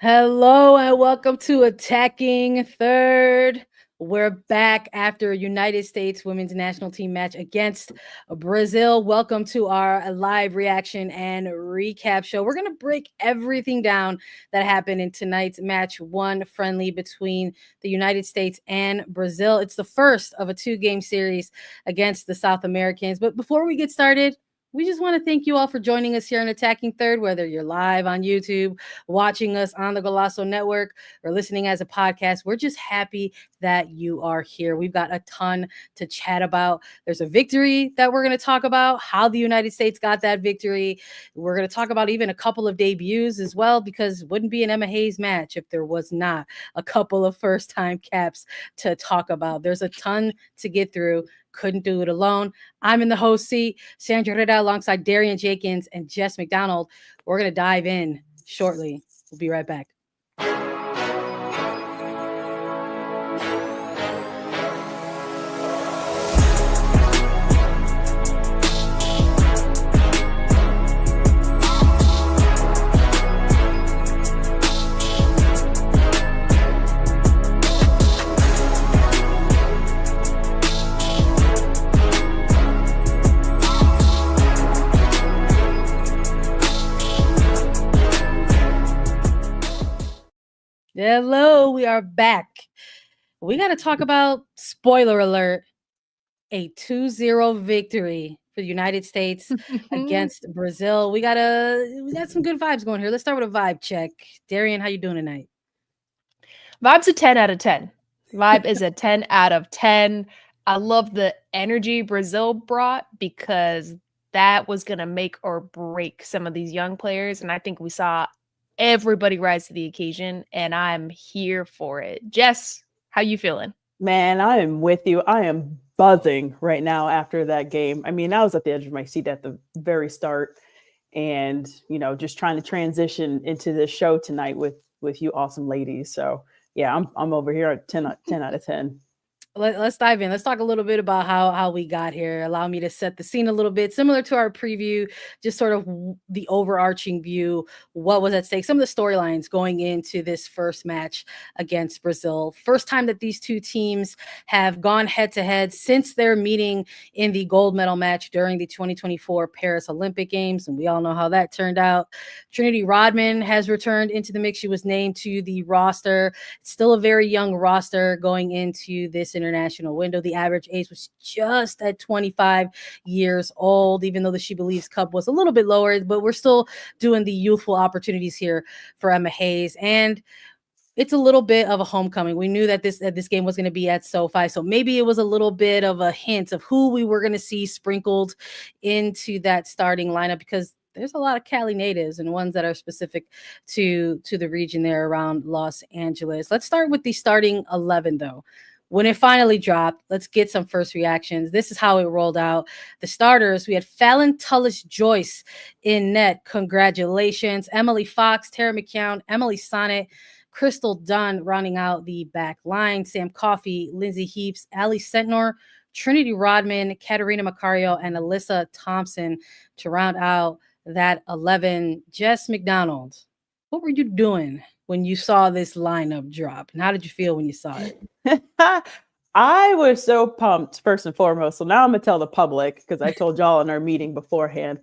Hello and welcome to Attacking Third. We're back after a United States women's national team match against Brazil. Welcome to our live reaction and recap show. We're going to break everything down that happened in tonight's match one friendly between the United States and Brazil. It's the first of a two-game series against the South Americans. But before we get started, we just want to thank you all for joining us here on Attacking Third, whether you're live on YouTube, watching us on the Golazo Network, or listening as a podcast. We're just happy that you are here. We've got a ton to chat about. There's a victory that we're going to talk about, how the United States got that victory. We're going to talk about even a couple of debuts as well, because it wouldn't be an Emma Hayes match if there was not a couple of first-time caps to talk about. There's a ton to get through. Couldn't do it alone. I'm in the host seat, Sandra Herrera, alongside Darian Jenkins and Jess McDonald. We're going to dive in shortly. We'll be right back. Hello, we are back. We got to talk about, spoiler alert, a 2-0 victory for the United States against Brazil. We got some good vibes going here. Let's start with a vibe check. Darian, how you doing tonight? Vibe's a 10 out of 10. Vibe is a 10 out of 10. I love the energy Brazil brought, because that was going to make or break some of these young players. And I think we saw everybody rise to the occasion, and I'm here for it. Jess, how you feeling? Man, I am with you. I am buzzing right now after that game. I mean, I was at the edge of my seat at the very start, and just trying to transition into this show tonight with you awesome ladies. So yeah, I'm over here at 10 out of 10. Let's dive in. Let's talk a little bit about how we got here. Allow me to set the scene a little bit, similar to our preview, just sort of the overarching view, what was at stake, some of the storylines going into this first match against Brazil. First time that these two teams have gone head-to-head since their meeting in the gold medal match during the 2024 Paris Olympic Games, and we all know how that turned out. Trinity Rodman has returned into the mix. She was named to the roster. Still a very young roster going into this international window. The average age was just at 25 years old, even though the She Believes Cup was a little bit lower, but we're still doing the youthful opportunities here for Emma Hayes. And it's a little bit of a homecoming. We knew that this game was going to be at SoFi, so maybe it was a little bit of a hint of who we were going to see sprinkled into that starting lineup, because there's a lot of Cali natives and ones that are specific to the region there around Los Angeles. Let's start with the starting 11, though. When it finally dropped, let's get some first reactions. This is how it rolled out. The starters, we had Fallon Tullis-Joyce in net. Congratulations. Emily Fox, Tara McCown, Emily Sonnet, Crystal Dunn rounding out the back line. Sam Coffey, Lindsay Heaps, Ali Sentnor, Trinity Rodman, Katarina Macario, and Alyssa Thompson to round out that 11. Jess McDonald, what were you doing when you saw this lineup drop? And how did you feel when you saw it? I was so pumped, first and foremost. So now I'm going to tell the public, because I told y'all in our meeting beforehand.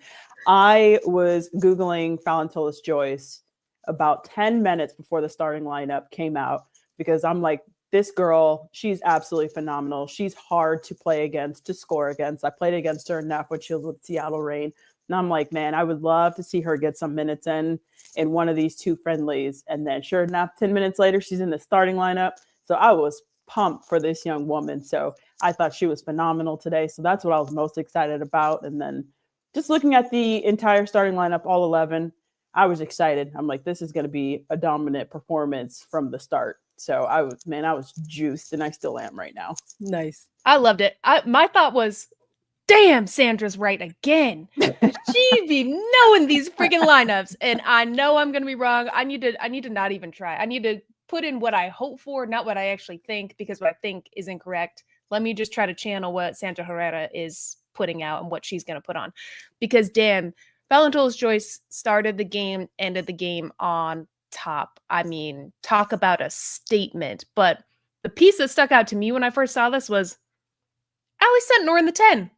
I was Googling Fallon Tullis-Joyce about 10 minutes before the starting lineup came out, because I'm like, this girl, she's absolutely phenomenal. She's hard to play against, to score against. I played against her enough when she was with Seattle Reign. And I'm like, man, I would love to see her get some minutes in one of these two friendlies. And then sure enough, 10 minutes later, she's in the starting lineup. So I was pumped for this young woman. So I thought she was phenomenal today. So that's what I was most excited about. And then just looking at the entire starting lineup, all 11, I was excited. I'm like, this is going to be a dominant performance from the start. So I was juiced, and I still am right now. Nice. I loved it. My thought was, damn, Sandra's right again. She be knowing these freaking lineups, and I know I'm gonna be wrong. I need to not even try. I need to put in what I hope for, not what I actually think, because what I think is incorrect. Let me just try to channel what Sandra Herrera is putting out and what she's gonna put on. Because damn, Fallon Tullis-Joyce started the game, ended the game on top. I mean, talk about a statement. But the piece that stuck out to me when I first saw this was Ali Sentnor in the 10.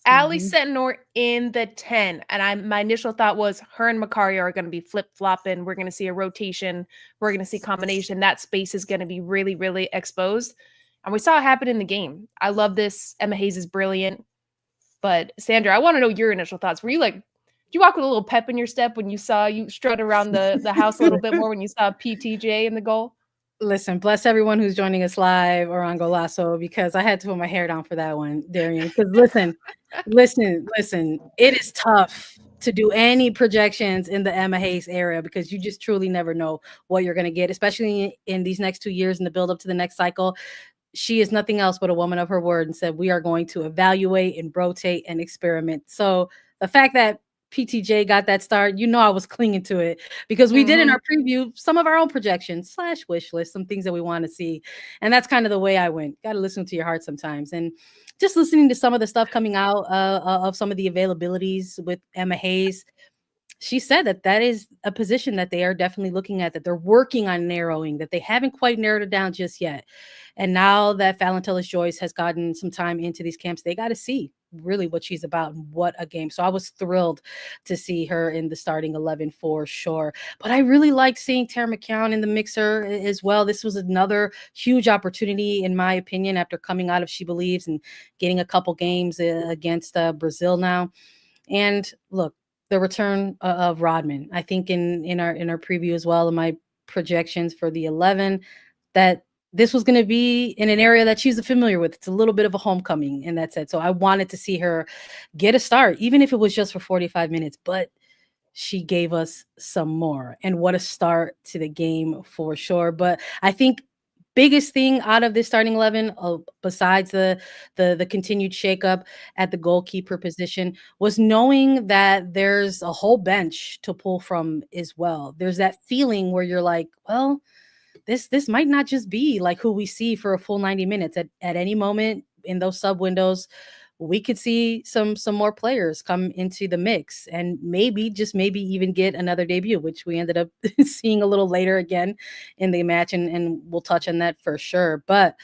Ali Sentnor in the 10. And my initial thought was her and Macario are going to be flip-flopping. We're going to see a rotation. We're going to see combination. That space is going to be really, really exposed. And we saw it happen in the game. I love this. Emma Hayes is brilliant. But Sandra, I want to know your initial thoughts. Were you like, did you walk with a little pep in your step when you strut around the house a little bit more when you saw PTJ in the goal? Listen, bless everyone who's joining us live or on Golasso, because I had to put my hair down for that one, Darian. Because listen, it is tough to do any projections in the Emma Hayes area because you just truly never know what you're going to get, especially in these next 2 years in the build up to the next cycle. She is nothing else but a woman of her word and said, we are going to evaluate and rotate and experiment. So the fact that PTJ got that start, I was clinging to it because we did in our preview some of our own projections / wish list, some things that we want to see. And that's kind of the way I went. Got to listen to your heart sometimes. And just listening to some of the stuff coming out of some of the availabilities with Emma Hayes, she said that is a position that they are definitely looking at, that they're working on narrowing, that they haven't quite narrowed it down just yet. And now that Fallon Joyce has gotten some time into these camps, they got to see really what she's about and what a game. So I was thrilled to see her in the starting 11 for sure. But I really like seeing Tara McCown in the mixer as well. This was another huge opportunity, in my opinion, after coming out of She Believes and getting a couple games against Brazil now. And look, the return of Rodman. I think in our preview as well, in my projections for the 11, that this was going to be in an area that she's familiar with. It's a little bit of a homecoming in that sense. So I wanted to see her get a start, even if it was just for 45 minutes, but she gave us some more. And what a start to the game for sure. But I think biggest thing out of this starting 11, besides the continued shakeup at the goalkeeper position, was knowing that there's a whole bench to pull from as well. There's that feeling where you're like, well, this might not just be like who we see for a full 90 minutes. At any moment in those sub windows, we could see some more players come into the mix and maybe even get another debut, which we ended up seeing a little later again in the match. And we'll touch on that for sure. But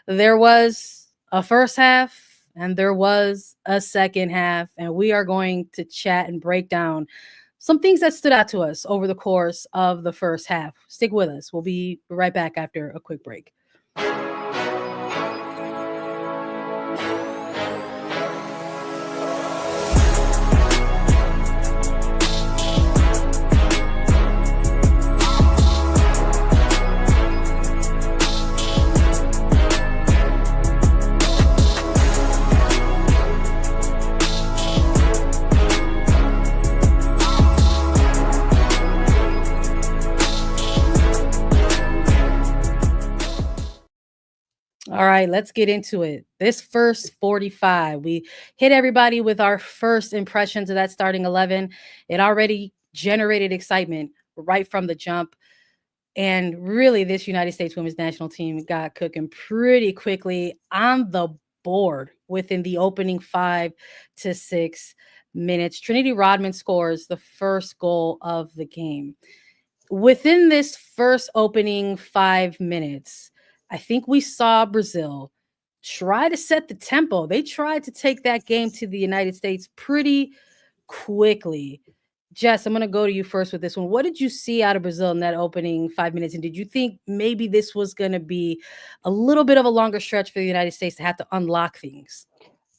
there was a first half and there was a second half, and we are going to chat and break down some things that stood out to us over the course of the first half. Stick with us. We'll be right back after a quick break. All right, let's get into it. This first 45, we hit everybody with our first impressions of that starting 11. It already generated excitement right from the jump. And really, this United States women's national team got cooking pretty quickly on the board within the opening 5 to 6 minutes. Trinity Rodman scores the first goal of the game. Within this first opening 5 minutes, I think we saw Brazil try to set the tempo. They tried to take that game to the United States pretty quickly. Jess, I'm going to go to you first with this one. What did you see out of Brazil in that opening 5 minutes? And did you think maybe this was going to be a little bit of a longer stretch for the United States to have to unlock things?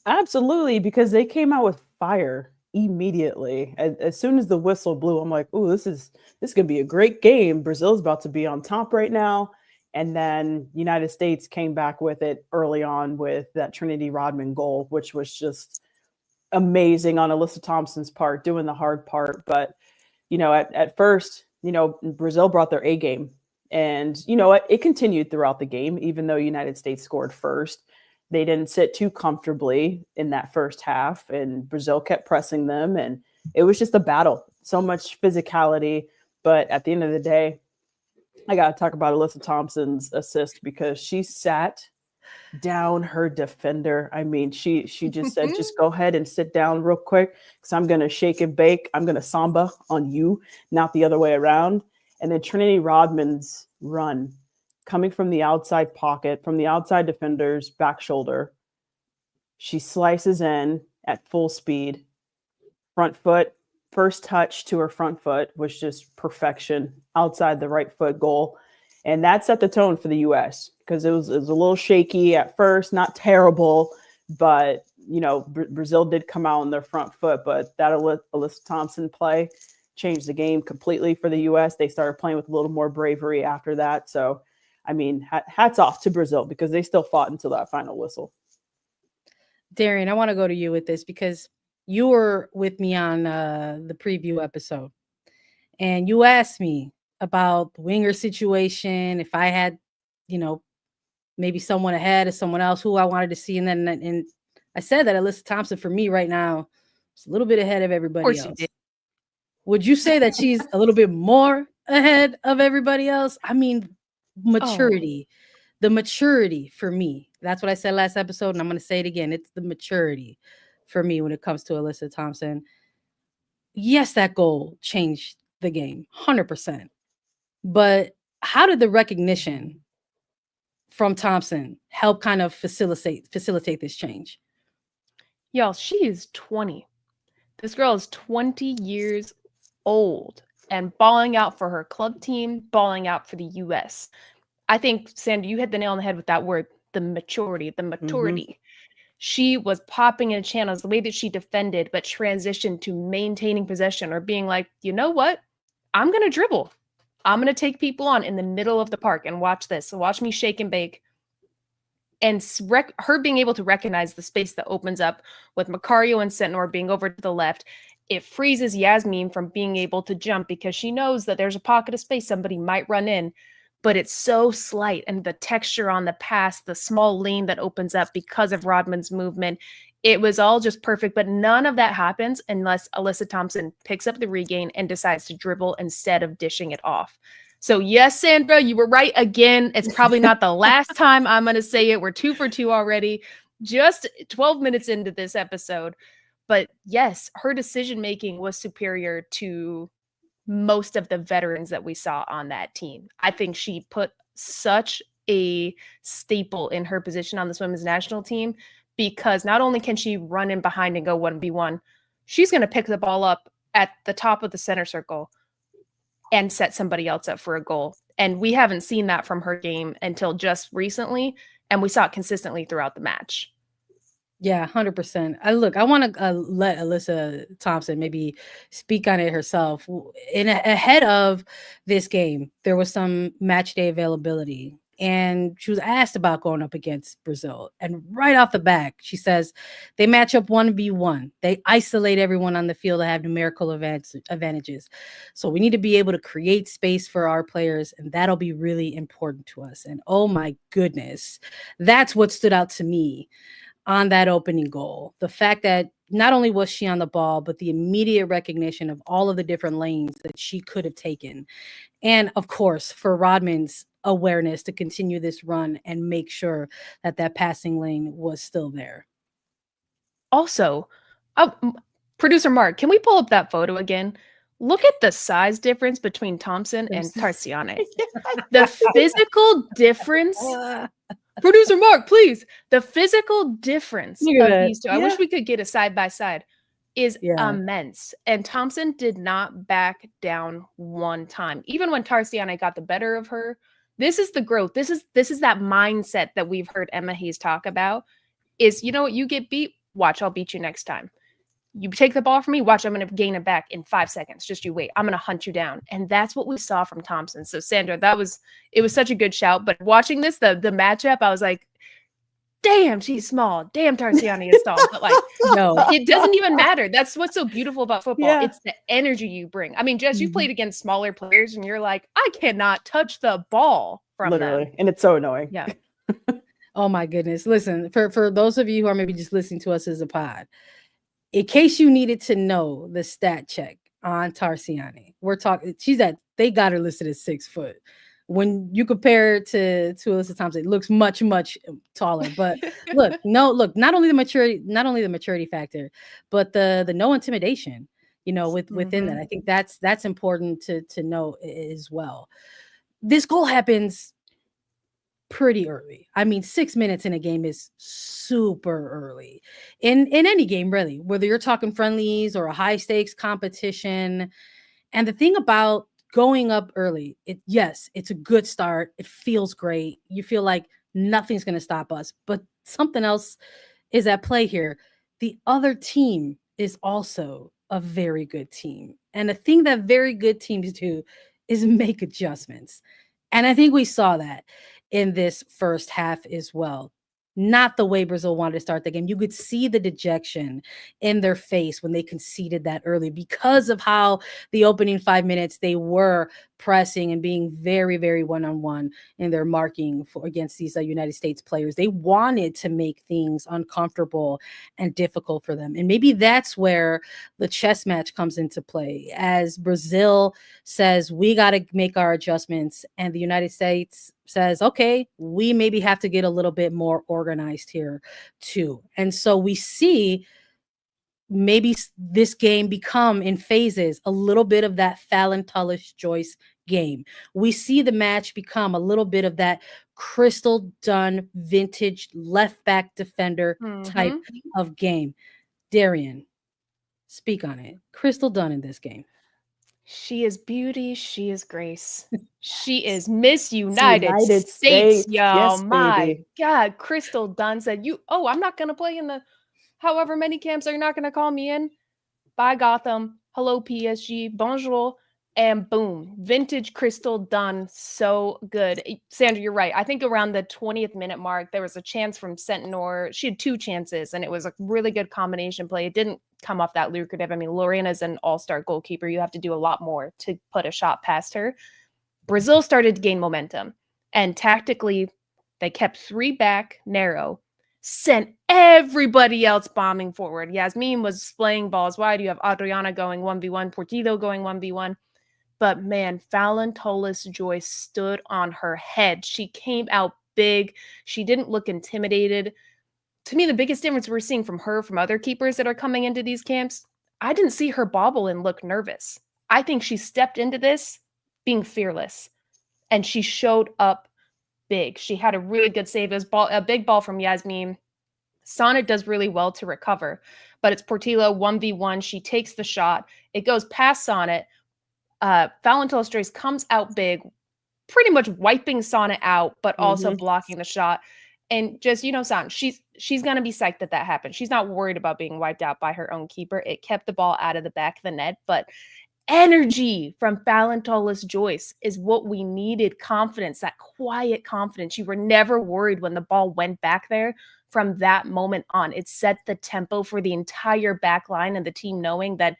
Absolutely, because they came out with fire immediately. As soon as the whistle blew, I'm like, "Ooh, this is going to be a great game. Brazil's about to be on top right now." And then United States came back with it early on with that Trinity Rodman goal, which was just amazing on Alyssa Thompson's part, doing the hard part. But, at first, Brazil brought their A game. And, it continued throughout the game, even though United States scored first. They didn't sit too comfortably in that first half, and Brazil kept pressing them. And it was just a battle, so much physicality. But at the end of the day, I got to talk about Alyssa Thompson's assist because she sat down her defender. I mean, she just said, just go ahead and sit down real quick because I'm going to shake and bake. I'm going to samba on you, not the other way around. And then Trinity Rodman's run coming from the outside pocket, from the outside defender's back shoulder. She slices in at full speed, front foot, first touch to her front foot was just perfection outside the right foot goal. And that set the tone for the U.S. because it was a little shaky at first, not terrible, but, Brazil did come out on their front foot, but that Alyssa Thompson play changed the game completely for the U.S. They started playing with a little more bravery after that. So, hats off to Brazil because they still fought until that final whistle. Darian, I want to go to you with this because you were with me on the preview episode and you asked me about the winger situation, if I had, maybe someone ahead of someone else who I wanted to see. And I said that Alyssa Thompson for me right now is a little bit ahead of everybody else. Would you say that she's a little bit more ahead of everybody else? Maturity. The maturity for me. That's what I said last episode, and I'm going to say it again. It's the maturity for me when it comes to Alyssa Thompson. Yes, that goal changed the game, 100%. But how did the recognition from Thompson help kind of facilitate this change? Y'all, she is 20. This girl is 20 years old and balling out for her club team, balling out for the U.S. I think, Sandra, you hit the nail on the head with that word, the maturity. Mm-hmm. She was popping in channels, the way that she defended, but transitioned to maintaining possession or being like, you know what? I'm going to dribble. I'm going to take people on in the middle of the park and watch this. So watch me shake and bake. And her being able to recognize the space that opens up with Macario and Sentnor being over to the left, it freezes Yasmin from being able to jump because she knows that there's a pocket of space somebody might run in. But it's so slight, and the texture on the pass, the small lane that opens up because of Rodman's movement, it was all just perfect. But none of that happens unless Alyssa Thompson picks up the regain and decides to dribble instead of dishing it off. So yes, Sandra, you were right again. It's probably not the last time I'm going to say it. We're 2 for 2 already, just 12 minutes into this episode. But yes, her decision-making was superior to most of the veterans that we saw on that team. I think she put such a staple in her position on this women's national team because not only can she run in behind and go 1v1, she's going to pick the ball up at the top of the center circle and set somebody else up for a goal. And we haven't seen that from her game until just recently, and we saw it consistently throughout the match. Yeah, 100%. I want to let Alyssa Thompson maybe speak on it herself. Ahead of this game, there was some match day availability, and she was asked about going up against Brazil. And right off the back, she says they match up 1v1. They isolate everyone on the field to have numerical advantages. So we need to be able to create space for our players, and that'll be really important to us. And oh my goodness, that's what stood out to me on that opening goal. The fact that not only was she on the ball, but the immediate recognition of all of the different lanes that she could have taken. And of course, for Rodman's awareness to continue this run and make sure that that passing lane was still there. Also, producer Mark, can we pull up that photo again? Look at the size difference between Thompson and Tarciane. The physical difference. Producer Mark, please. The physical difference of these two, I wish we could get a side-by-side, is immense. And Thompson did not back down one time. Even when Tarciane got the better of her, this is the growth. This is that mindset that we've heard Emma Hayes talk about is, you know what, you get beat, watch, I'll beat you next time. You take the ball from me, watch, I'm going to gain it back in 5 seconds. Just you wait. I'm going to hunt you down. And that's what we saw from Thompson. So Sandra, it was such a good shout. But watching this, the matchup, I was like, damn, she's small. Damn, Tarciane is tall. But like, no, it doesn't even matter. That's what's so beautiful about football. Yeah. It's the energy you bring. I mean, Jess, you've played against smaller players and you're like, I cannot touch the ball from literally them. And it's so annoying. Yeah. Oh my goodness. Listen, for those of you who are maybe just listening to us as a pod, in case you needed to know the stat check on Tarciane, we're talking, they got her listed as 6 foot. When you compare it to Alyssa Thompson, it looks much, much taller. But look, not only the maturity factor, but the no intimidation. within that. I think that's important to know as well. This goal happens pretty early. I mean, 6 minutes in a game is super early in any game, really, whether you're talking friendlies or a high stakes competition. And the thing about going up early, it's a good start. It feels great. You feel like nothing's going to stop us, but something else is at play here. The other team is also a very good team. And the thing that very good teams do is make adjustments. And I think we saw that in this first half as well. Not the way Brazil wanted to start the game. You could see the dejection in their face when they conceded that early because of how the opening 5 minutes they were pressing and being very, very one-on-one in their marking against these United States players. They wanted to make things uncomfortable and difficult for them. And maybe that's where the chess match comes into play, as Brazil says, we got to make our adjustments. And the United States says, okay, we maybe have to get a little bit more organized here too. And so we see maybe this game become in phases a little bit of that Fallon Tullis-Joyce game. We see the match become a little bit of that Crystal Dunn vintage left back defender type of game. Darian, speak on it. Crystal Dunn in this game. She is beauty. She is grace. She is Miss United States, y'all. Yes, My baby. God, Crystal Dunn said, I'm not going to play in the however many camps are not going to call me in. Bye, Gotham. Hello, PSG. Bonjour. And boom, vintage Crystal Dunn. So good. Sandra, you're right. I think around the 20th minute mark, there was a chance from Sentinor. She had 2 chances, and it was a really good combination play. It didn't come off that lucrative. I mean, Lorena's an all-star goalkeeper. You have to do a lot more to put a shot past her. Brazil started to gain momentum, and tactically, they kept 3 back narrow, sent everybody else bombing forward. Yasmin was playing balls wide. You have Adriana going 1v1, Portillo going 1v1. But man, Fallon Tullis-Joyce stood on her head. She came out big. She didn't look intimidated. To me, the biggest difference we're seeing from her, from other keepers that are coming into these camps, I didn't see her bobble and look nervous. I think she stepped into this being fearless, and she showed up big. She had a really good save. It was a big ball from Yasmin. Sonnet does really well to recover, but it's Portillo 1v1. She takes the shot. It goes past Sonnet. Fallon Tullis-Joyce comes out big, pretty much wiping Sonnet out, but also blocking the shot. And just, Sonnet, she's going to be psyched that happened. She's not worried about being wiped out by her own keeper. It kept the ball out of the back of the net, but energy from Fallon Tullis-Joyce is what we needed. Confidence, that quiet confidence. You were never worried when the ball went back there. From that moment on, it set the tempo for the entire back line and the team knowing that,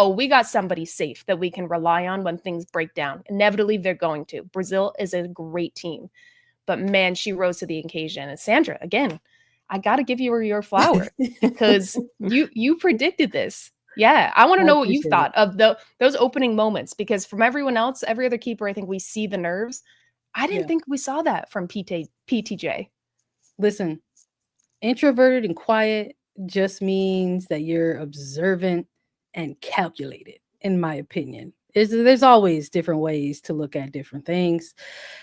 we got somebody safe that we can rely on when things break down. Inevitably, they're going to. Brazil is a great team. But man, she rose to the occasion. And Sandra, again, I got to give you your flower because you predicted this. Yeah, I want to know what you thought of those opening moments, because from everyone else, every other keeper, I think we see the nerves. I didn't think we saw that from PTJ. Listen, introverted and quiet just means that you're observant and calculated, in my opinion. There's always different ways to look at different things.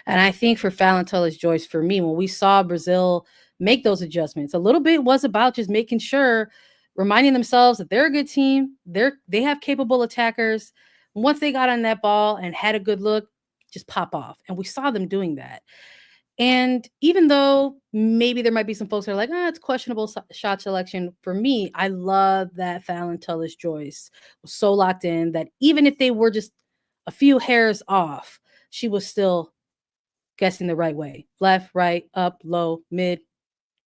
And I think for Fallon Tullis-Joyce, for me, when we saw Brazil make those adjustments, a little bit was about just making sure, reminding themselves that they're a good team. They have capable attackers. Once they got on that ball and had a good look, just pop off. And we saw them doing that. And even though maybe there might be some folks that are like, it's questionable shot selection, for me, I love that Fallon Tullis-Joyce was so locked in that even if they were just a few hairs off, she was still guessing the right way. Left, right, up, low, mid.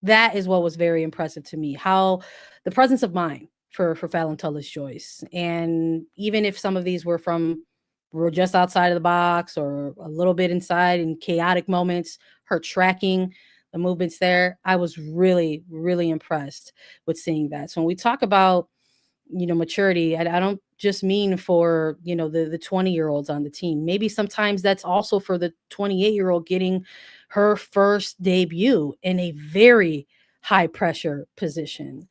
That is what was very impressive to me, how the presence of mind for Fallon Tullis-Joyce. And even if some of these were just outside of the box or a little bit inside in chaotic moments, her tracking the movements there, I was really, really impressed with seeing that. So when we talk about, maturity, I don't just mean for, the 20-year-olds on the team. Maybe sometimes that's also for the 28-year-old getting her first debut in a very high pressure position.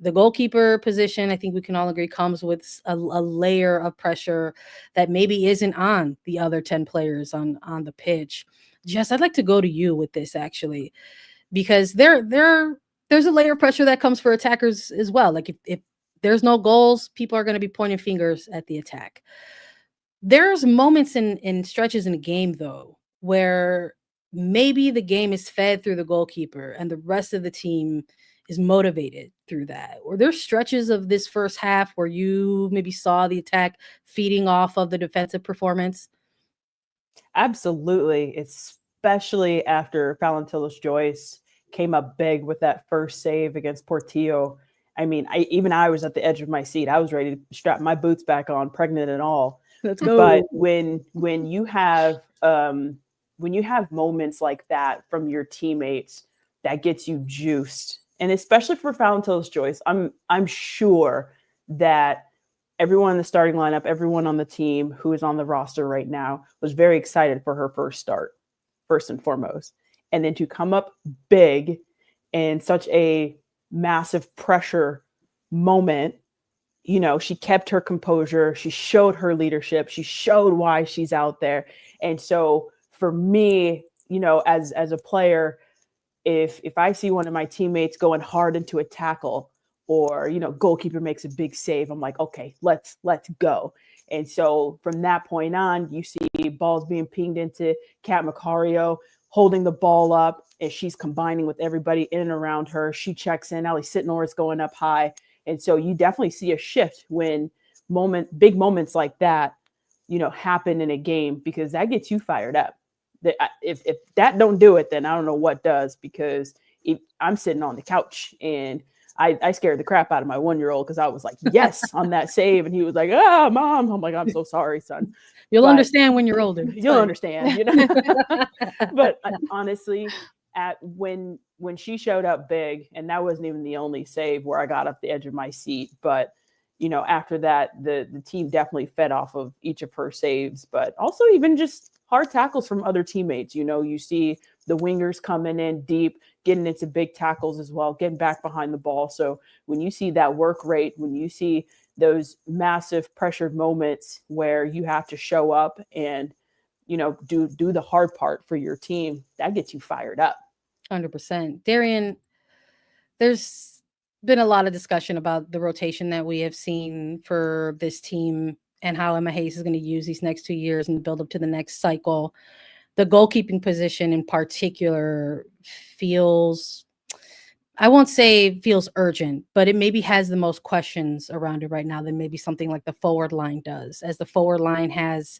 The goalkeeper position, I think we can all agree, comes with a layer of pressure that maybe isn't on the other 10 players on the pitch. Jess, I'd like to go to you with this actually, because there's a layer of pressure that comes for attackers as well. Like if there's no goals, people are going to be pointing fingers at the attack. There's moments in stretches in a game though where maybe the game is fed through the goalkeeper and the rest of the team is motivated through that. Or there's stretches of this first half where you maybe saw the attack feeding off of the defensive performance. Absolutely, especially after Valentilus Joyce came up big with that first save against Portillo. I mean, I was at the edge of my seat. I was ready to strap my boots back on, pregnant and all. Let's go. But when you have moments like that from your teammates, that gets you juiced. And especially for Valentilus Joyce, I'm sure that everyone in the starting lineup, everyone on the team who is on the roster right now was very excited for her first start, first and foremost. And then to come up big in such a massive pressure moment, you know, she kept her composure. She showed her leadership. She showed why she's out there. And so for me, you know, as a player, if I see one of my teammates going hard into a tackle, or, you know, goalkeeper makes a big save, I'm like, okay, let's go. And so from that point on, you see balls being pinged into Kat Macario, holding the ball up, and she's combining with everybody in and around her. She checks in. Ali Sitnor is going up high. And so you definitely see a shift when big moments like that, you know, happen in a game, because that gets you fired up. If that don't do it, then I don't know what does, because I'm sitting on the couch and I scared the crap out of my 1-year-old, because I was like, yes, on that save. And he was like, Mom. I'm like, I'm so sorry, son. You'll understand when you're older. You'll understand, you know. But honestly, when she showed up big, and that wasn't even the only save where I got up the edge of my seat, but you know, after that, the team definitely fed off of each of her saves, but also even just hard tackles from other teammates. You know, you see the wingers coming in deep, getting into big tackles as well, getting back behind the ball. So when you see that work rate, when you see those massive pressured moments where you have to show up and, you know, do the hard part for your team, that gets you fired up. 100%. Darian, there's been a lot of discussion about the rotation that we have seen for this team and how Emma Hayes is going to use these next 2 years and build up to the next cycle. The goalkeeping position in particular feels, I won't say feels urgent, but it maybe has the most questions around it right now than maybe something like the forward line does, as the forward line has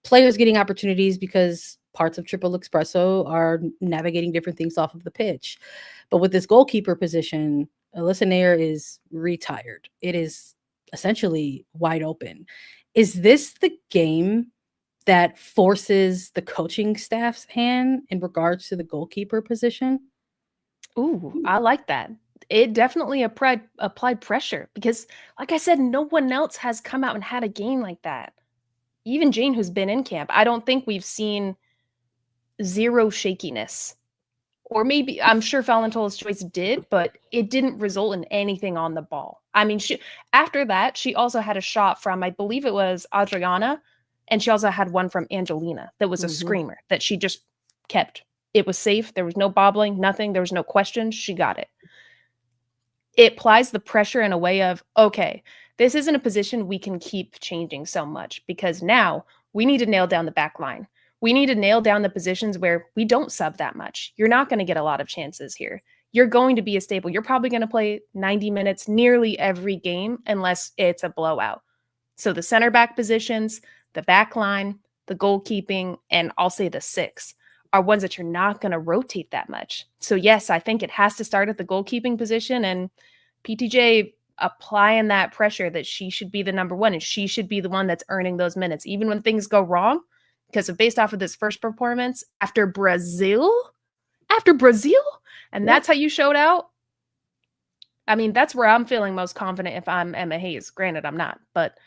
players getting opportunities because parts of Triple Espresso are navigating different things off of the pitch. But with this goalkeeper position, Alyssa Nair is retired. It is essentially wide open. Is this the game that forces the coaching staff's hand in regards to the goalkeeper position? Ooh, I like that. It definitely applied pressure, because, like I said, no one else has come out and had a game like that. Even Jane, who's been in camp, I don't think we've seen zero shakiness. Or maybe, I'm sure Valentilus Joyce did, but it didn't result in anything on the ball. I mean, after that, she also had a shot from, I believe it was Adriana, and she also had one from Angelina that was a screamer that she just kept. It was safe. There was no bobbling, nothing. There was no questions. She got it. It applies the pressure in a way of, okay, this isn't a position we can keep changing so much, because now we need to nail down the back line. We need to nail down the positions where we don't sub that much. You're not going to get a lot of chances here. You're going to be a staple. You're probably going to play 90 minutes nearly every game unless it's a blowout. So the center back positions, the back line, the goalkeeping, and I'll say the 6 are ones that you're not going to rotate that much. So yes, I think it has to start at the goalkeeping position, and PTJ applying that pressure that she should be the number one and she should be the one that's earning those minutes, even when things go wrong. Because based off of this first performance after Brazil, and that's how you showed out. I mean, that's where I'm feeling most confident if I'm Emma Hayes. Granted, I'm not, but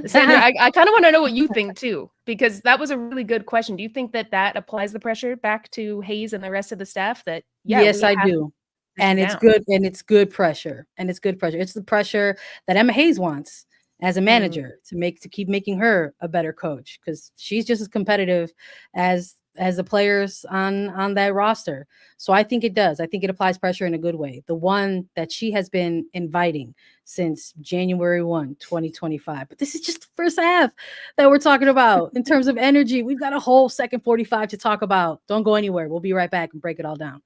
Sandra, I kind of want to know what you think too, because that was a really good question. Do you think that applies the pressure back to Hayes and the rest of the staff? That yes, I do. And it's good, and it's good pressure. It's the pressure that Emma Hayes wants as a manager to keep making her a better coach, because she's just as competitive as the players on that roster. So I think it does. I think it applies pressure in a good way. The one that she has been inviting since January 1, 2025. But this is just the first half that we're talking about in terms of energy. We've got a whole second 45 to talk about. Don't go anywhere. We'll be right back and break it all down.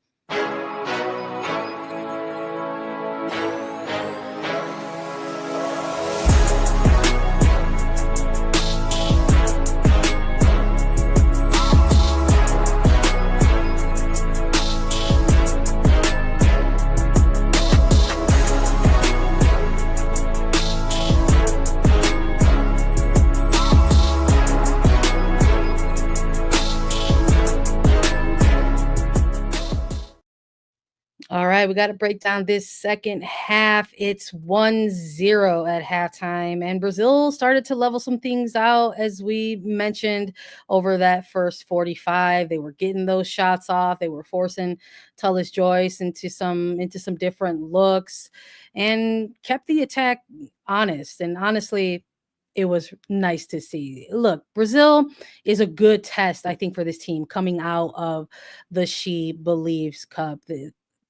All right, we got to break down this second half. It's 1-0 at halftime, and Brazil started to level some things out, as we mentioned, over that first 45. They were getting those shots off. They were forcing Tullis Joyce into some different looks, and kept the attack honest. And honestly, it was nice to see. Look, Brazil is a good test, I think, for this team coming out of the She Believes Cup.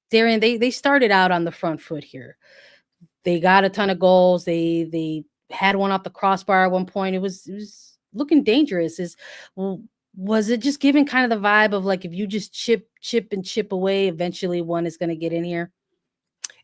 Darian, they started out on the front foot here. They got a ton of goals. They had one off the crossbar at one point. It was looking dangerous. Was it just giving kind of the vibe of like, if you just chip away, eventually one is going to get in here?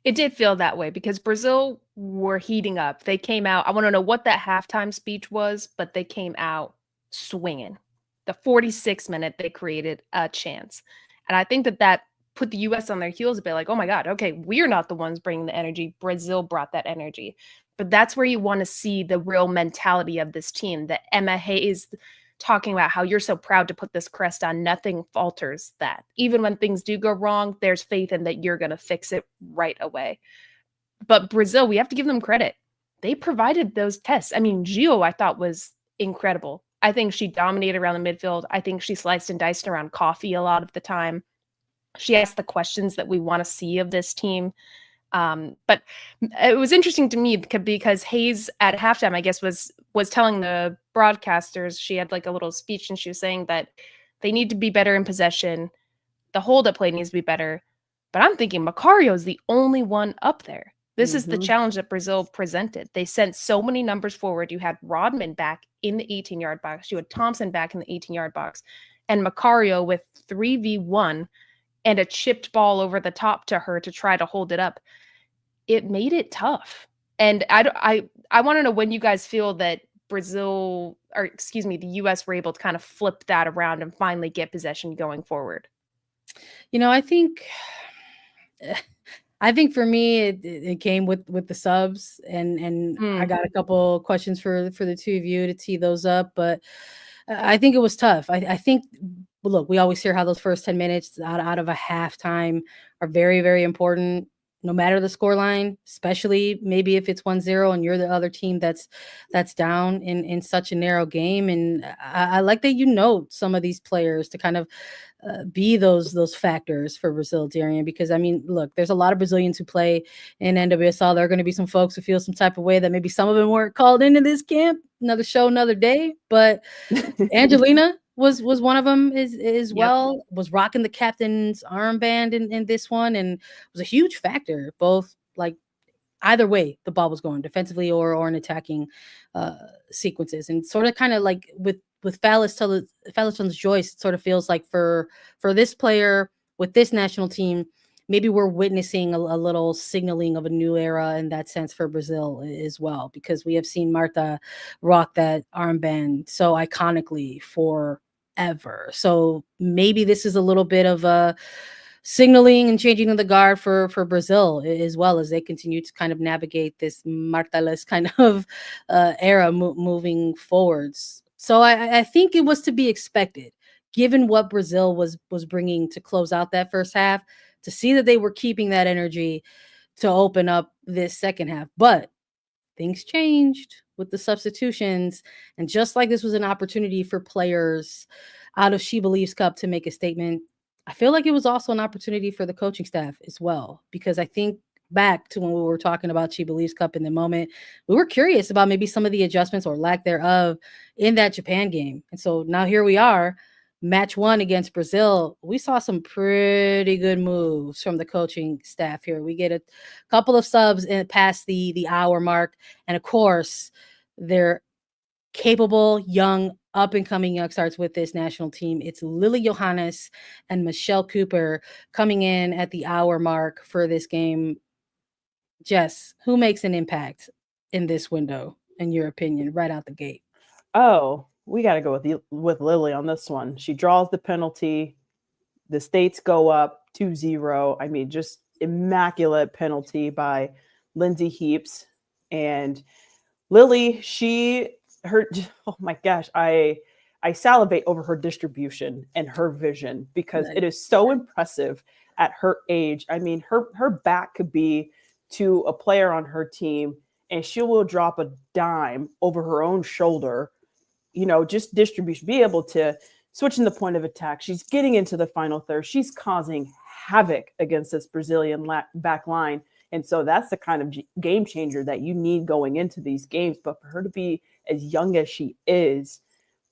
It did feel that way because Brazil were heating up. They came out. I want to know what that halftime speech was, but they came out swinging. The 46th minute, they created a chance. And I think that put the U.S. on their heels a bit, like, oh my God, okay, we're not the ones bringing the energy. Brazil brought that energy. But that's where you want to see the real mentality of this team, that Emma Hayes talking about how you're so proud to put this crest on. Nothing falters that. Even when things do go wrong, there's faith in that you're going to fix it right away. But Brazil, we have to give them credit. They provided those tests. I mean, Gio, I thought, was incredible. I think she dominated around the midfield. I think she sliced and diced around Coffee a lot of the time. She asked the questions that we want to see of this team. But it was interesting to me because Hayes at halftime, I guess, was telling the broadcasters, she had like a little speech, and she was saying that they need to be better in possession. The hold-up play needs to be better. But I'm thinking Macario is the only one up there. This is the challenge that Brazil presented. They sent so many numbers forward. You had Rodman back in the 18-yard box. You had Thompson back in the 18-yard box. And Macario with 3v1 and a chipped ball over the top to her to try to hold it up. It made it tough. And I want to know when you guys feel that the U.S. were able to kind of flip that around and finally get possession going forward. You know, I think for me, it came with the subs, and I got a couple questions for the two of you to tee those up, but I think it was tough. I think, look, we always hear how those first 10 minutes out of a halftime are very, very important, no matter the scoreline, especially maybe if it's 1-0 and you're the other team that's down in such a narrow game. And I like that, some of these players to kind of be those factors for Brazil, Darian, because I mean, look, there's a lot of Brazilians who play in NWSL. There are going to be some folks who feel some type of way that maybe some of them weren't called into this camp. Another show, another day. But Angelina was one of them as well, was rocking the captain's armband in this one, and was a huge factor, both like either way the ball was going, defensively or in attacking sequences. And sort of kind of like with Fallis Joyce, it sort of feels like for this player with this national team, maybe we're witnessing a little signaling of a new era in that sense for Brazil as well, because we have seen Marta rock that armband so iconically forever. So maybe this is a little bit of a signaling and changing of the guard for Brazil, as well as they continue to kind of navigate this Marta-less kind of era moving forwards. So I think it was to be expected, given what Brazil was bringing to close out that first half, to see that they were keeping that energy to open up this second half. But things changed with the substitutions. And just like this was an opportunity for players out of She Believes Cup to make a statement, I feel like it was also an opportunity for the coaching staff as well, because I think back to when we were talking about She Believes Cup in the moment, we were curious about maybe some of the adjustments or lack thereof in that Japan game. And so now here we are, match 1 against Brazil. We saw some pretty good moves from the coaching staff here. We get a couple of subs in past the hour mark. And of course, they're capable, young, up and coming young starts with this national team. It's Lily Johannes and Michelle Cooper coming in at the hour mark for this game. Jess, who makes an impact in this window, in your opinion, right out the gate? Oh, we got to go with Lily on this one. She draws the penalty. The States go up 2-0. I mean, just immaculate penalty by Lindsay Heaps. And Lily, oh my gosh, I salivate over her distribution and her vision, because it is so impressive at her age. I mean, her back could be to a player on her team, and she will drop a dime over her own shoulder. Just distribution, be able to switch in the point of attack. She's getting into the final third. She's causing havoc against this Brazilian back line. And so that's the kind of game changer that you need going into these games. But for her to be as young as she is,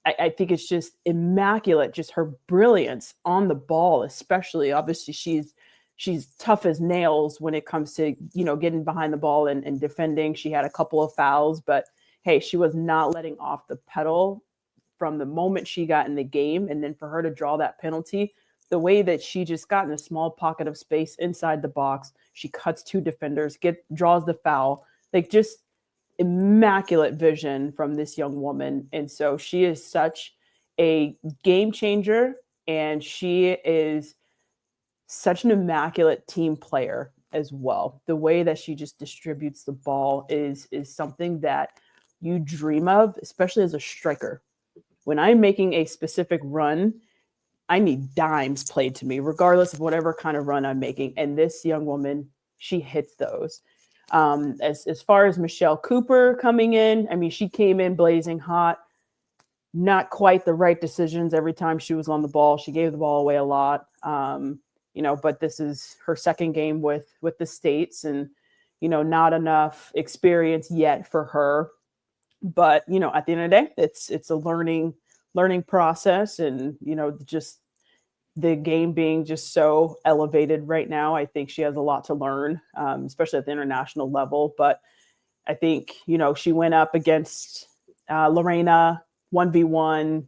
I think it's just immaculate, just her brilliance on the ball, especially. Obviously, she's tough as nails when it comes to, getting behind the ball and defending. She had a couple of fouls, but hey, she was not letting off the pedal from the moment she got in the game. And then for her to draw that penalty, the way that she just got in a small pocket of space inside the box, she cuts 2 defenders, draws the foul, like just immaculate vision from this young woman. And so she is such a game changer, and she is such an immaculate team player as well. The way that she just distributes the ball is something that you dream of, especially as a striker. When I'm making a specific run, I need dimes played to me, regardless of whatever kind of run I'm making. And this young woman, she hits those. As far as Michelle Cooper coming in, I mean, she came in blazing hot. Not quite the right decisions every time she was on the ball. She gave the ball away a lot. But this is her second game with the States, and, not enough experience yet for her. But, at the end of the day, it's a learning process, and, just the game being just so elevated right now. I think she has a lot to learn, especially at the international level. But I think, she went up against Lorena 1v1,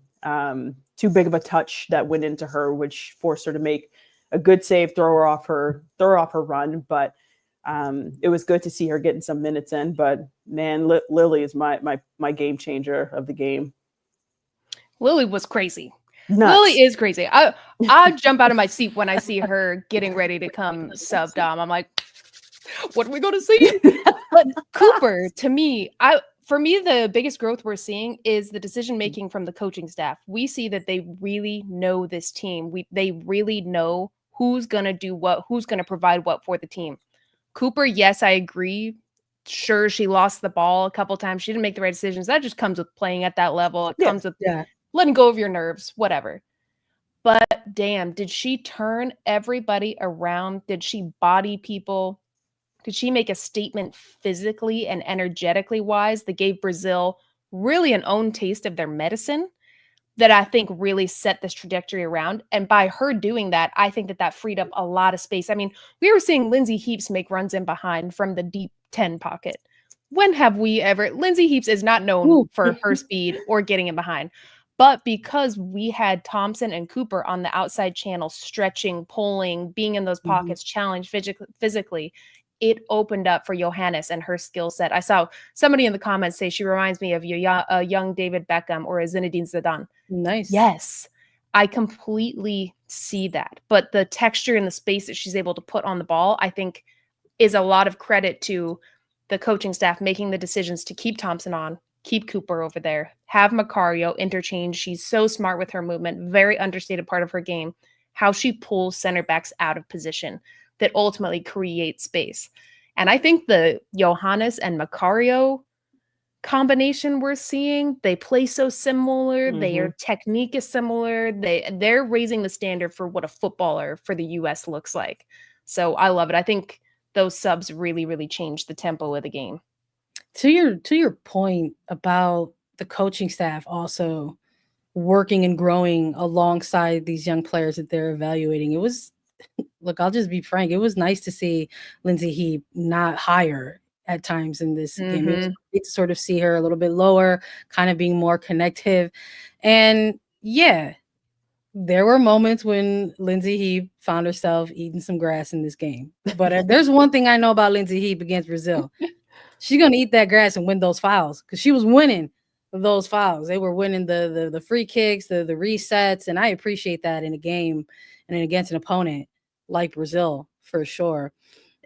too big of a touch that went into her, which forced her to make a good save, throw her off her run. But it was good to see her getting some minutes in. But man, Lily is my game changer of the game. Lily was crazy. Nuts. Lily is crazy. I jump out of my seat when I see her getting ready to come sub dom. I'm like, what are we going to see? But Cooper, to me, for me, the biggest growth we're seeing is the decision making from the coaching staff. We see that they really know this team. They really know who's going to do what, who's going to provide what for the team. Cooper, yes, I agree. Sure, she lost the ball a couple times. She didn't make the right decisions. That just comes with playing at that level. It comes with letting go of your nerves, whatever. But damn, did she turn everybody around? Did she body people? Did she make a statement physically and energetically wise that gave Brazil really an own taste of their medicine that I think really set this trajectory around? And by her doing that, I think that freed up a lot of space. I mean, we were seeing Lindsay Heaps make runs in behind from the deep 10 pocket. When have we ever? Lindsay Heaps is not known for her speed or getting in behind. But because we had Thompson and Cooper on the outside channel, stretching, pulling, being in those pockets, challenged physically, it opened up for Johannes and her skill set. I saw somebody in the comments say she reminds me of a young David Beckham or a Zinedine Zidane. Nice. Yes, I completely see that. But the texture and the space that she's able to put on the ball, I think, is a lot of credit to the coaching staff making the decisions to keep Thompson on, keep Cooper over there, have Macario interchange. She's so smart with her movement, very understated part of her game, how she pulls center backs out of position that ultimately creates space. And I think the Johannes and Macario combination we're seeing. They play so similar. Their technique is similar. They're raising the standard for what a footballer for the US looks like. So I love it. I think those subs really, really changed the tempo of the game. To your point about the coaching staff also working and growing alongside these young players that they're evaluating, it was, look, I'll just be frank, it was nice to see Lindsay Heap not higher at times in this game. It was great to sort of see her a little bit lower, kind of being more connective. And yeah, there were moments when Lindsay Heap found herself eating some grass in this game. But there's one thing I know about Lindsay Heap against Brazil. She's going to eat that grass and win those fouls, because she was winning those fouls. They were winning the free kicks, the resets, and I appreciate that in a game and against an opponent like Brazil for sure.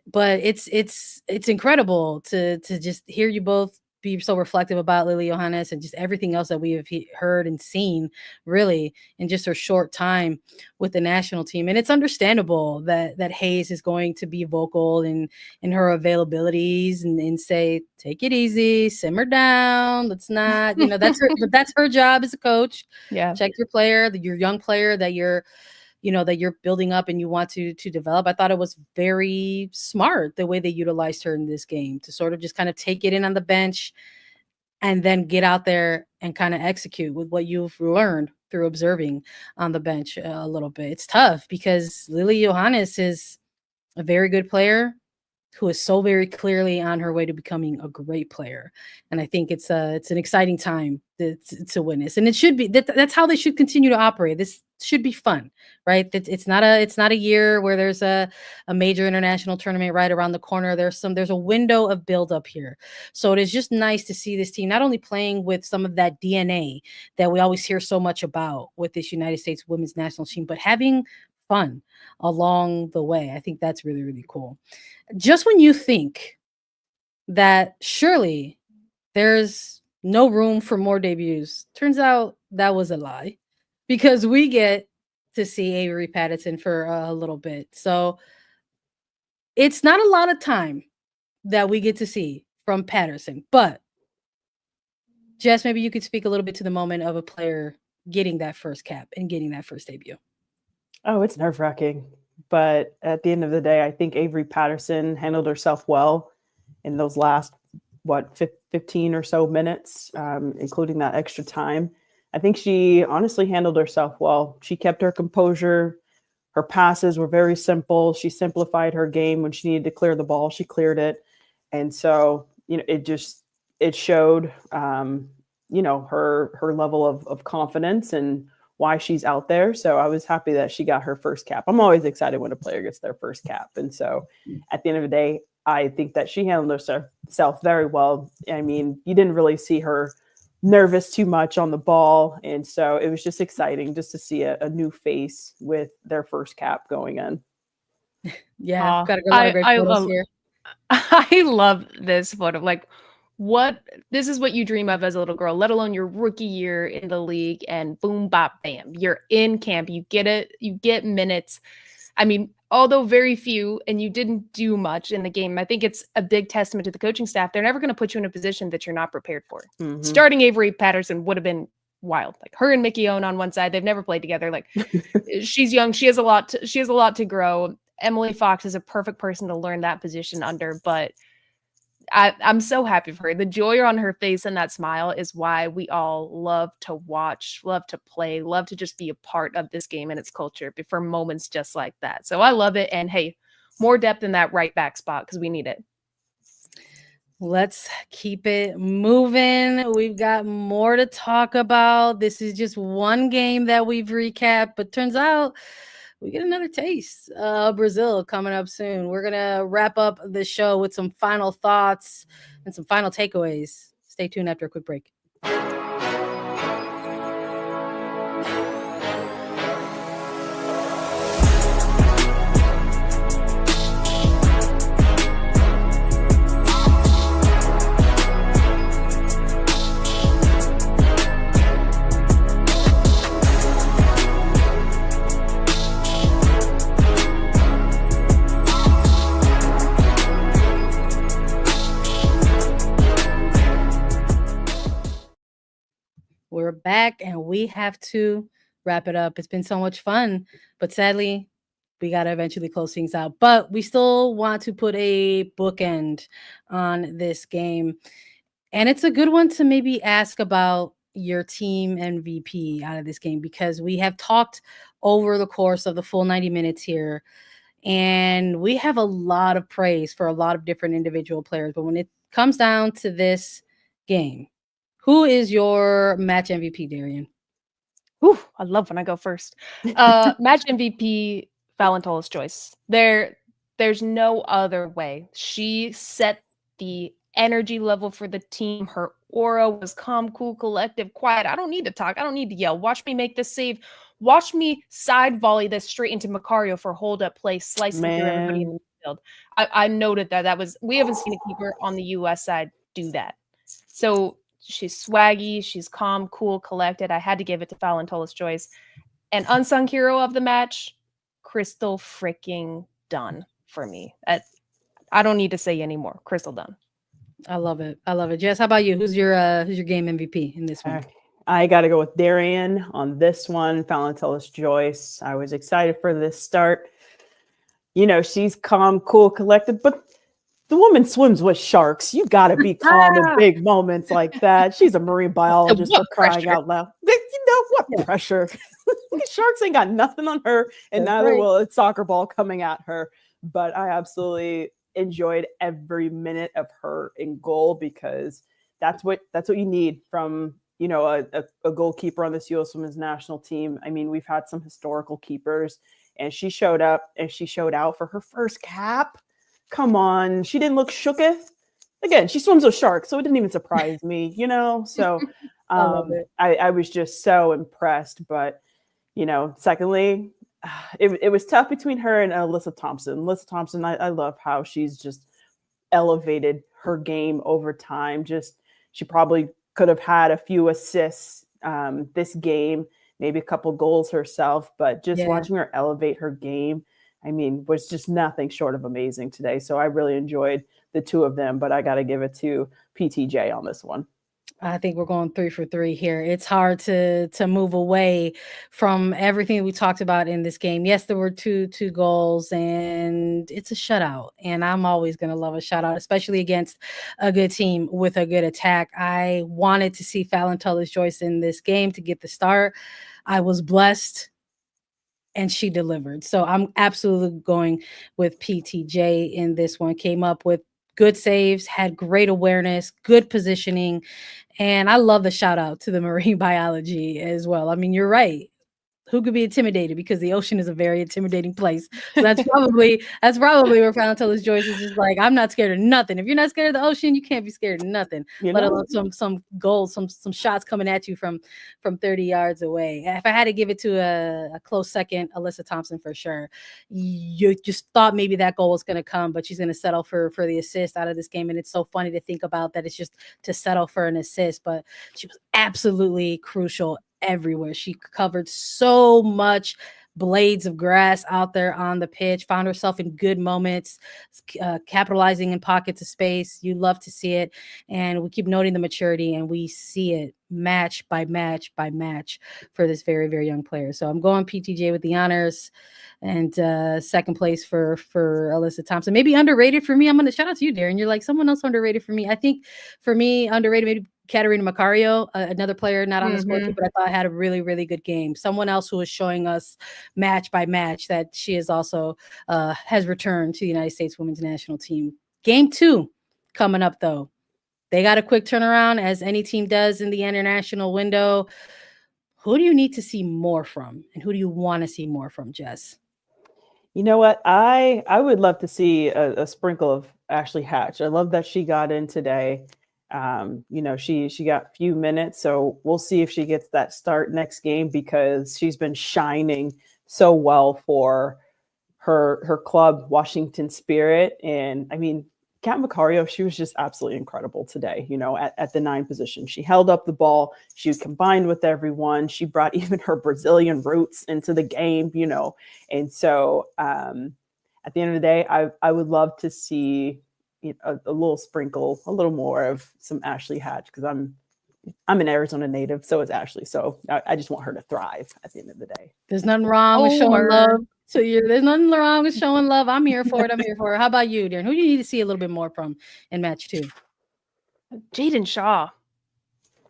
But it's incredible to just hear you both be so reflective about Lily Johannes and just everything else that we have heard and seen really in just her short time with the national team. And it's understandable that Hayes is going to be vocal in her availabilities and say, take it easy, simmer down. Let's not, that's her job as a coach. Yeah. Check your player, your young player that you're building up and you want to develop. I thought it was very smart the way they utilized her in this game to sort of just kind of take it in on the bench and then get out there and kind of execute with what you've learned through observing on the bench a little bit. It's tough because Lily Johannes is a very good player who is so very clearly on her way to becoming a great player. And I think it's an exciting time to witness. And it should be, that's how they should continue to operate. This should be fun, right? It's not a year where there's a major international tournament right around the corner. There's a window of buildup here. So it is just nice to see this team not only playing with some of that DNA that we always hear so much about with this United States women's national team, but having fun along the way. I think that's really, really cool. Just when you think that surely there's no room for more debuts, turns out that was a lie, because we get to see Avery Patterson for a little bit. So it's not a lot of time that we get to see from Patterson, but Jess, maybe you could speak a little bit to the moment of a player getting that first cap and getting that first debut. Oh, it's nerve-wracking. But at the end of the day, I think Avery Patterson handled herself well in those last, 15 or so minutes, including that extra time. I think she honestly handled herself well. She kept her composure. Her passes were very simple. She simplified her game. When she needed to clear the ball, she cleared it. And so, it showed, her level of confidence and why she's out there. So I was happy that she got her first cap. I'm always excited when a player gets their first cap. And so at the end of the day, I think that she handled herself very well. I mean, you didn't really see her nervous too much on the ball. And so it was just exciting just to see a new face with their first cap going in. Yeah, got a lot of great photos here. I love this photo. Like, this is what you dream of as a little girl, let alone your rookie year in the league, and boom, bop, bam, you're in camp. You get it. You get minutes. I mean, although very few, and you didn't do much in the game, I think it's a big testament to the coaching staff. They're never going to put you in a position that you're not prepared for. Mm-hmm. Starting Avery Patterson would have been wild. Like her and Mickey Owen on one side, they've never played together. Like she's young. She has a lot to grow. Emily Fox is a perfect person to learn that position under, but I'm so happy for her. The joy on her face and that smile is why we all love to watch, love to play, love to just be a part of this game and its culture for moments just like that. So I love it. And hey, more depth in that right back spot because we need it. Let's keep it moving. We've got more to talk about. This is just one game that we've recapped, but turns out we get another taste of Brazil coming up soon. We're going to wrap up the show with some final thoughts and some final takeaways. Stay tuned after a quick break. back and we have to wrap it up. It's been so much fun, but sadly, we got to eventually close things out. But we still want to put a bookend on this game. And it's a good one to maybe ask about your team MVP out of this game, because we have talked over the course of the full 90 minutes here, and we have a lot of praise for a lot of different individual players. But when it comes down to this game, who is your match MVP, Darian? Ooh, I love when I go first. Match MVP, Valentola's choice. There's no other way. She set the energy level for the team. Her aura was calm, cool, collective, quiet. I don't need to talk. I don't need to yell. Watch me make this save. Watch me side volley this straight into Macario for hold up play, slicing through everybody in the field. I noted that was, we haven't seen a keeper on the US side do that. So she's swaggy, she's calm, cool, collected. I had to give it to Valentola's choice. And unsung hero of the match, Crystal freaking Dunn for me. I don't need to say anymore. Crystal Dunn. I love it. I love it. Jess, how about you? Who's your game MVP in this one? I got to go with Darian on this one. Valentola's choice. I was excited for this start. You know, she's calm, cool, collected, but the woman swims with sharks. You got to be calm in big moments like that. She's a marine biologist for crying out loud. You know what pressure? Sharks ain't got nothing on her, and neither will a soccer ball coming at her. But I absolutely enjoyed every minute of her in goal, because that's what you need from, you know, a goalkeeper on this U.S. Women's national team. I mean, we've had some historical keepers, and she showed up and she showed out for her first cap. Come on, she didn't look shooketh. Again, she swims with sharks, so it didn't even surprise me, you know. So I was just so impressed. But, you know, secondly, it was tough between her and Alyssa Thompson. Alyssa Thompson, I love how she's just elevated her game over time. Just, she probably could have had a few assists this game, maybe a couple goals herself, but just watching her elevate her game, I mean, was just nothing short of amazing today. So I really enjoyed the two of them, but I got to give it to PTJ on this one. I think we're going 3 for 3 here. It's hard to move away from everything we talked about in this game. Yes, there were two goals, and it's a shutout. And I'm always going to love a shutout, especially against a good team with a good attack. I wanted to see Valentola's choice in this game to get the start. I was blessed, and she delivered. So I'm absolutely going with PTJ in this one. Came up with good saves, had great awareness, good positioning. And I love the shout out to the marine biology as well. I mean, you're right. Who could be intimidated? Because the ocean is a very intimidating place. So that's probably where Valentola's choice is just like, I'm not scared of nothing. If you're not scared of the ocean, you can't be scared of nothing. Let alone some goals, some shots coming at you from 30 yards away. If I had to give it to a close second, Alyssa Thompson for sure. You just thought maybe that goal was going to come, but she's going to settle for the assist out of this game. And it's so funny to think about that. It's just to settle for an assist, but she was absolutely crucial everywhere. She covered so much blades of grass out there on the pitch, found herself in good moments, capitalizing in pockets of space. You love to see it. And we keep noting the maturity, and we see it match by match by match for this very, very young player. So I'm going PTJ with the honors, and second place for Alyssa Thompson. Maybe underrated for me. I'm going to shout out to you, Darren. You're like, someone else underrated for me. I think for me, underrated, maybe Katarina Macario, another player not on the score sheet, but I thought had a really, really good game. Someone else who is showing us match by match that she is also has returned to the United States Women's National Team. Game 2 coming up, though. They got a quick turnaround, as any team does in the international window. Who do you need to see more from, and who do you want to see more from, Jess? You know what? I would love to see a sprinkle of Ashley Hatch. I love that she got in today. You know, she got a few minutes, so we'll see if she gets that start next game, because she's been shining so well for her club, Washington Spirit. And I mean, Kat Macario, she was just absolutely incredible today, you know, at the 9 position. She held up the ball. She combined with everyone. She brought even her Brazilian roots into the game, you know. And so at the end of the day, I would love to see a little sprinkle, a little more of some Ashley Hatch, because I'm I'm an Arizona native, so is Ashley. So I just want her to thrive at the end of the day. There's nothing wrong with showing Homer. love. So there's nothing wrong with showing love. I'm here for it. I'm here for it. How about you, Darren? Who do you need to see a little bit more from in match 2? Jaden Shaw.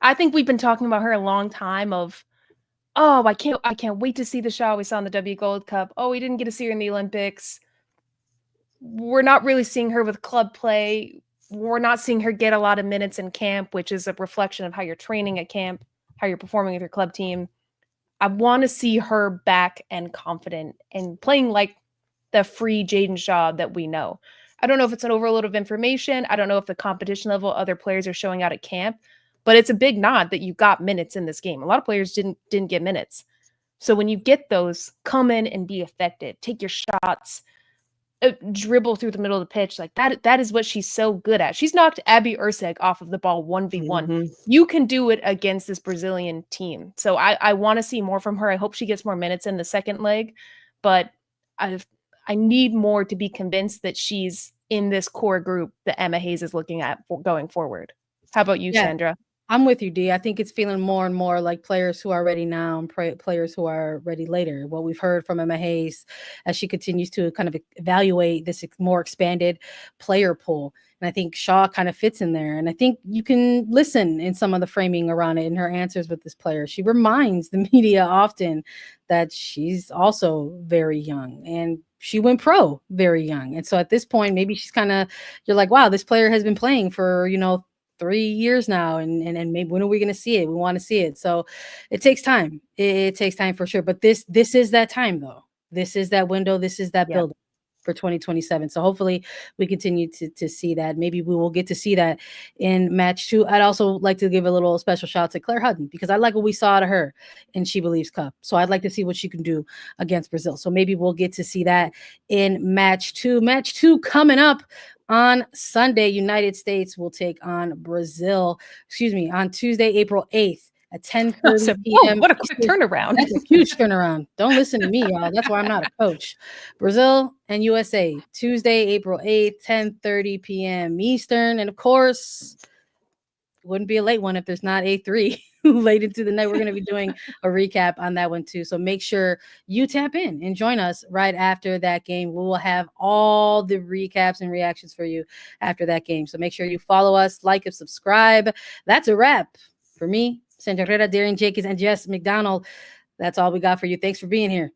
I think we've been talking about her a long time of, oh, I can't wait to see the Shaw we saw in the W Gold Cup. Oh, we didn't get to see her in the Olympics. We're not really seeing her with club play. We're not seeing her get a lot of minutes in camp, which is a reflection of how you're training at camp, how you're performing with your club team. I want to see her back and confident and playing like the free Jaden Shaw that we know. I don't know if it's an overload of information. I don't know if the competition level other players are showing out at camp, but it's a big nod that you got minutes in this game. A lot of players didn't get minutes. So when you get those, come in and be effective. Take your shots, dribble through the middle of the pitch. Like that is what she's so good at. She's knocked Abby Erceg off of the ball 1v1. Mhm. You can do it against this Brazilian team. So I want to see more from her. I hope she gets more minutes in the second leg, but I need more to be convinced that she's in this core group that Emma Hayes is looking at going forward. How about you, Yeah. Sandra? I'm with you, D. I think it's feeling more and more like players who are ready now and players who are ready later. What we've heard from Emma Hayes as she continues to kind of evaluate this more expanded player pool. And I think Shaw kind of fits in there. And I think you can listen in some of the framing around it in her answers with this player. She reminds the media often that she's also very young and she went pro very young. And so at this point, maybe she's kind of, you're like, wow, this player has been playing for, 3 years now, and maybe when are we going to see it? We want to see it. So it takes time. It takes time for sure. But this is that time, though. This is that window. This is that build for 2027. So hopefully we continue to see that. Maybe we will get to see that in match 2. I'd also like to give a little special shout out to Claire Hutton because I like what we saw out of her in She Believes Cup. So I'd like to see what she can do against Brazil. So maybe we'll get to see that in match 2. Match 2 coming up on Sunday. United States will take on Brazil, on Tuesday, April 8th. At 10:30 p.m. What a quick turnaround. That's a huge turnaround. Don't listen to me, y'all. That's why I'm not a coach. Brazil and USA, Tuesday, April 8th, 10:30 p.m. Eastern. And of course, it wouldn't be a late one if there's not A3 late into the night. We're going to be doing a recap on that one too. So make sure you tap in and join us right after that game. We will have all the recaps and reactions for you after that game. So make sure you follow us, like and subscribe. That's a wrap for me, Sandra Herrera, Darian Jenkins, and Jess McDonald. That's all we got for you. Thanks for being here.